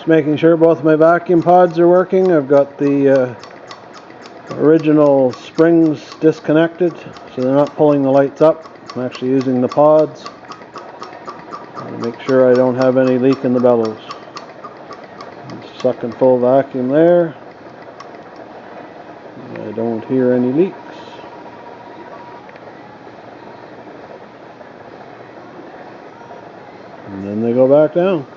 Just making sure both my vacuum pods are working. I've got the original springs disconnected, so they're not pulling the lights up. I'm actually using the pods to make sure I don't have any leak in the bellows. Just sucking full vacuum there. I don't hear any leaks. And then they go back down.